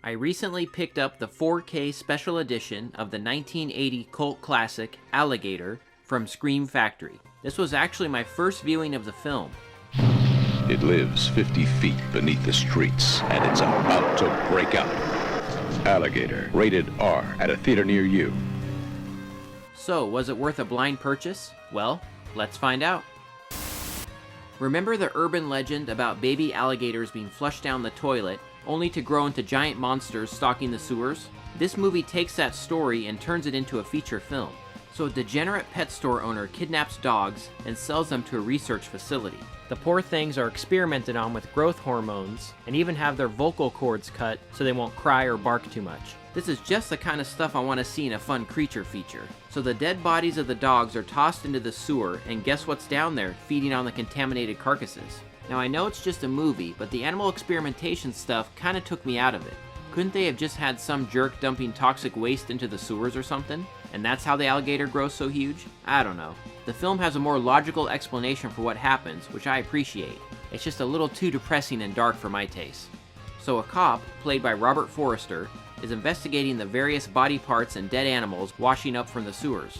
I recently picked up the 4K special edition of the 1980 cult classic Alligator from Scream Factory. This was actually my first viewing of the film. It lives 50 feet beneath the streets, and it's about to break out. Alligator, rated R, at a theater near you. So, was it worth a blind purchase? Well, let's find out. Remember the urban legend about baby alligators being flushed down the toilet only to grow into giant monsters stalking the sewers? This movie takes that story and turns it into a feature film. So a degenerate pet store owner kidnaps dogs and sells them to a research facility. The poor things are experimented on with growth hormones and even have their vocal cords cut so they won't cry or bark too much. This is just the kind of stuff I want to see in a fun creature feature. So the dead bodies of the dogs are tossed into the sewer, and guess what's down there, feeding on the contaminated carcasses? Now I know it's just a movie, but the animal experimentation stuff kinda took me out of it. Couldn't they have just had some jerk dumping toxic waste into the sewers or something? And that's how the alligator grows so huge? I don't know. The film has a more logical explanation for what happens, which I appreciate. It's just a little too depressing and dark for my taste. So a cop, played by Robert Forrester, is investigating the various body parts and dead animals washing up from the sewers.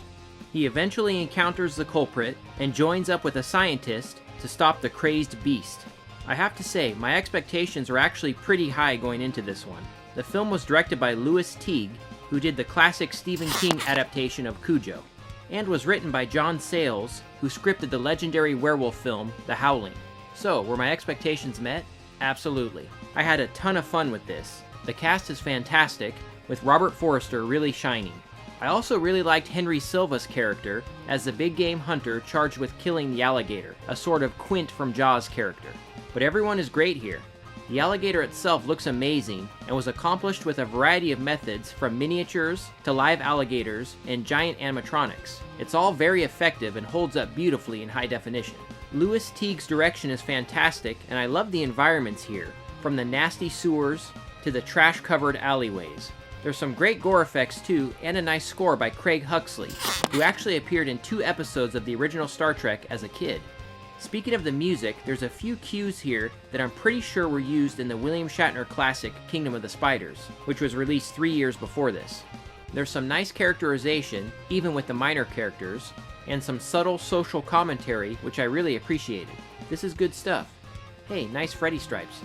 He eventually encounters the culprit and joins up with a scientist to stop the crazed beast. I have to say, my expectations are actually pretty high going into this one. The film was directed by Louis Teague, who did the classic Stephen King adaptation of Cujo, and was written by John Sayles, who scripted the legendary werewolf film, The Howling. So, were my expectations met? Absolutely. I had a ton of fun with this. The cast is fantastic, with Robert Forrester really shining. I also really liked Henry Silva's character as the big game hunter charged with killing the alligator, a sort of Quint from Jaws character. But everyone is great here. The alligator itself looks amazing and was accomplished with a variety of methods from miniatures to live alligators and giant animatronics. It's all very effective and holds up beautifully in high definition. Louis Teague's direction is fantastic, and I love the environments here, from the nasty sewers to the trash-covered alleyways. There's some great gore effects too, and a nice score by Craig Huxley, who actually appeared in 2 episodes of the original Star Trek as a kid. Speaking of the music, there's a few cues here that I'm pretty sure were used in the William Shatner classic Kingdom of the Spiders, which was released 3 years before this. There's some nice characterization, even with the minor characters, and some subtle social commentary, which I really appreciated. This is good stuff. Hey, nice Freddy stripes.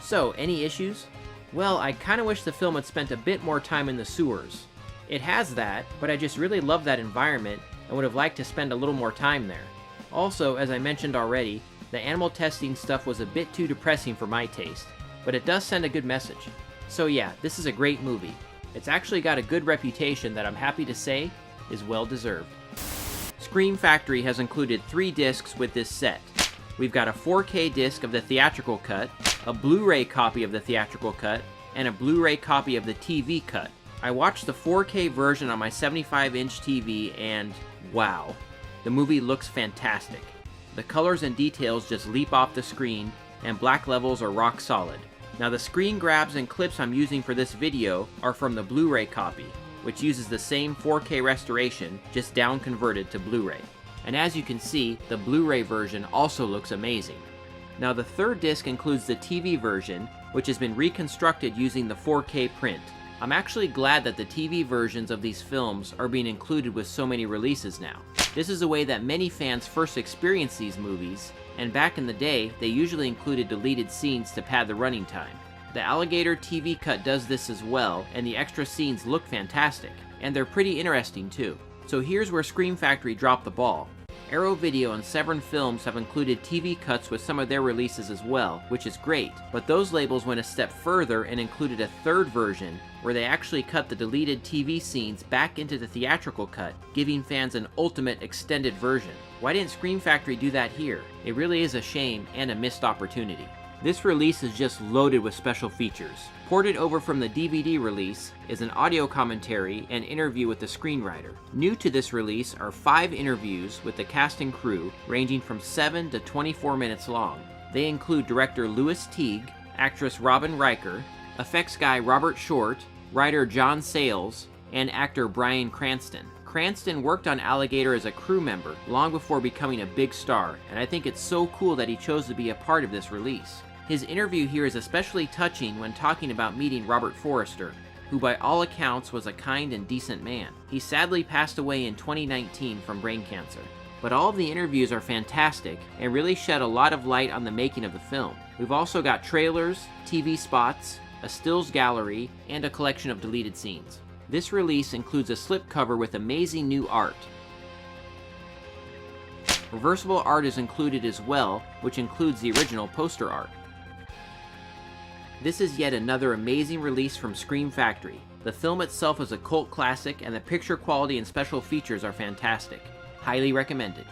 So, any issues? Well, I kinda wish the film had spent a bit more time in the sewers. It has that, but I just really love that environment and would have liked to spend a little more time there. Also, as I mentioned already, the animal testing stuff was a bit too depressing for my taste, but it does send a good message. So yeah, this is a great movie. It's actually got a good reputation that I'm happy to say is well deserved. Scream Factory has included 3 discs with this set. We've got a 4K disc of the theatrical cut, a Blu-ray copy of the theatrical cut, and a Blu-ray copy of the TV cut. I watched the 4K version on my 75-inch TV and wow, the movie looks fantastic. The colors and details just leap off the screen, and black levels are rock solid. Now the screen grabs and clips I'm using for this video are from the Blu-ray copy, which uses the same 4K restoration, just down converted to Blu-ray. And as you can see, the Blu-ray version also looks amazing. Now the 3rd disc includes the TV version, which has been reconstructed using the 4K print. I'm actually glad that the TV versions of these films are being included with so many releases now. This is a way that many fans first experienced these movies, and back in the day, they usually included deleted scenes to pad the running time. The Alligator TV cut does this as well, and the extra scenes look fantastic, and they're pretty interesting too. So here's where Scream Factory dropped the ball. Arrow Video and Severn Films have included TV cuts with some of their releases as well, which is great, but those labels went a step further and included a 3rd version where they actually cut the deleted TV scenes back into the theatrical cut, giving fans an ultimate extended version. Why didn't Scream Factory do that here? It really is a shame and a missed opportunity. This release is just loaded with special features. Ported over from the DVD release is an audio commentary and interview with the screenwriter. New to this release are 5 interviews with the cast and crew, ranging from 7 to 24 minutes long. They include director Louis Teague, actress Robin Riker, effects guy Robert Short, writer John Sayles, and actor Bryan Cranston. Cranston worked on Alligator as a crew member long before becoming a big star, and I think it's so cool that he chose to be a part of this release. His interview here is especially touching when talking about meeting Robert Forrester, who by all accounts was a kind and decent man. He sadly passed away in 2019 from brain cancer. But all of the interviews are fantastic and really shed a lot of light on the making of the film. We've also got trailers, TV spots, a stills gallery, and a collection of deleted scenes. This release includes a slipcover with amazing new art. Reversible art is included as well, which includes the original poster art. This is yet another amazing release from Scream Factory. The film itself is a cult classic, and the picture quality and special features are fantastic. Highly recommended.